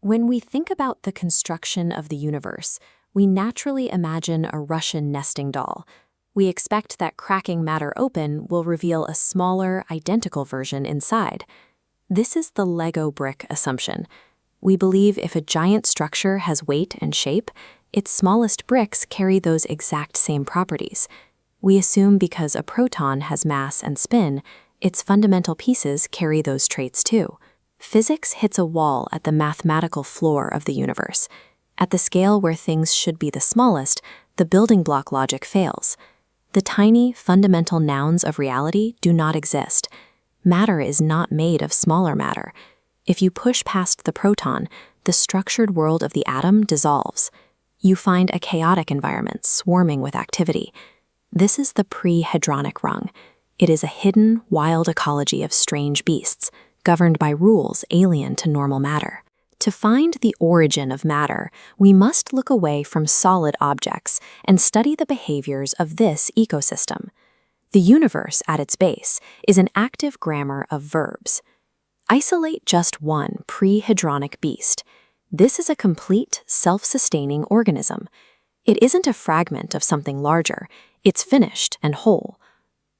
When we think about the construction of the universe, we naturally imagine a Russian nesting doll. We expect that cracking matter open will reveal a smaller, identical version inside. This is the Lego brick assumption. We believe if a giant structure has weight and shape, its smallest bricks carry those exact same properties. We assume because a proton has mass and spin, its fundamental pieces carry those traits too. Physics hits a wall at the mathematical floor of the universe. At the scale where things should be the smallest, the building block logic fails. The tiny, fundamental nouns of reality do not exist. Matter is not made of smaller matter. If you push past the proton, the structured world of the atom dissolves. You find a chaotic environment swarming with activity. This is the pre-hadronic rung. It is a hidden, wild ecology of strange beasts, governed by rules alien to normal matter. To find the origin of matter, we must look away from solid objects and study the behaviors of this ecosystem. The universe, at its base, is an active grammar of verbs. Isolate just one pre-hadronic beast. This is a complete, self-sustaining organism. It isn't a fragment of something larger. It's finished and whole.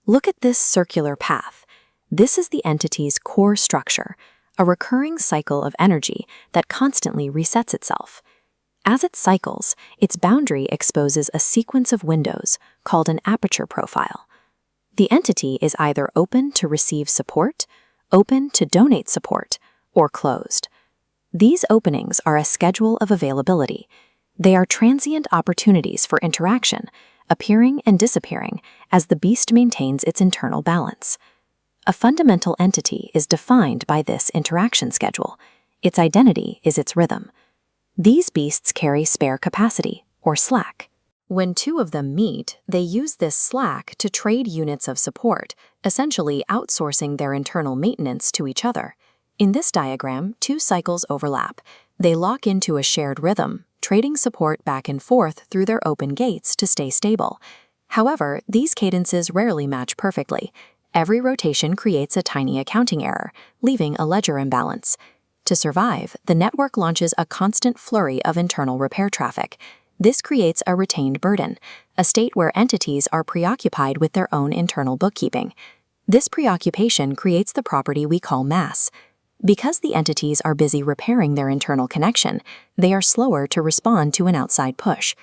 Look at this circular path. This is the entity's core structure, a recurring cycle of energy that constantly resets itself. As it cycles, its boundary exposes a sequence of windows called an aperture profile. The entity is either open to receive support, open to donate support, or closed. These openings are a schedule of availability. They are transient opportunities for interaction, appearing and disappearing as the beast maintains its internal balance. A fundamental entity is defined by this interaction schedule. Its identity is its rhythm. These beasts carry spare capacity, or slack. When two of them meet, they use this slack to trade units of support, essentially outsourcing their internal maintenance to each other. In this diagram, two cycles overlap. They lock into a shared rhythm, trading support back and forth through their open gates to stay stable. However, these cadences rarely match perfectly. Every rotation creates a tiny accounting error, leaving a ledger imbalance. To survive, the network launches a constant flurry of internal repair traffic. This creates a retained burden, a state where entities are preoccupied with their own internal bookkeeping. This preoccupation creates the property we call mass. Because the entities are busy repairing their internal connection, they are slower to respond to an outside push.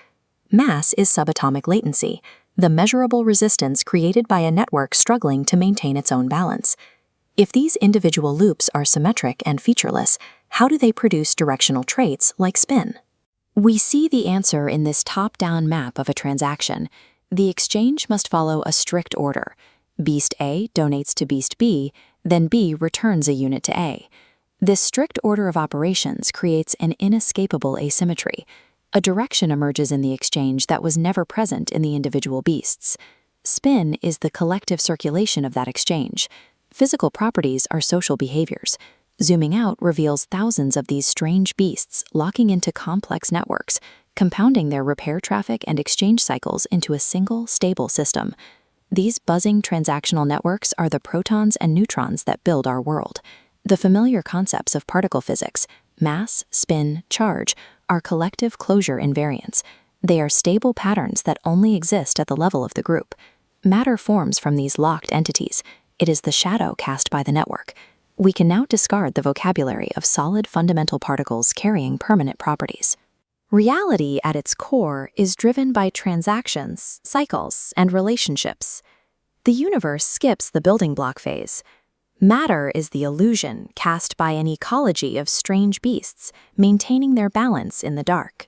Mass is subatomic latency, the measurable resistance created by a network struggling to maintain its own balance. If these individual loops are symmetric and featureless, how do they produce directional traits like spin? We see the answer in this top-down map of a transaction. The exchange must follow a strict order. Beast A donates to Beast B, then B returns a unit to A. This strict order of operations creates an inescapable asymmetry. A direction emerges in the exchange that was never present in the individual beasts. Spin is the collective circulation of that exchange. Physical properties are social behaviors. Zooming out reveals thousands of these strange beasts locking into complex networks, compounding their repair traffic and exchange cycles into a single, stable system. These buzzing transactional networks are the protons and neutrons that build our world. The familiar concepts of particle physics, mass, spin, charge, are collective closure invariants. They are stable patterns that only exist at the level of the group. Matter forms from these locked entities. It is the shadow cast by the network. We can now discard the vocabulary of solid fundamental particles carrying permanent properties. Reality at its core is driven by transactions, cycles, and relationships. The universe skips the building block phase. Matter is the illusion cast by an ecology of strange beasts, maintaining their balance in the dark.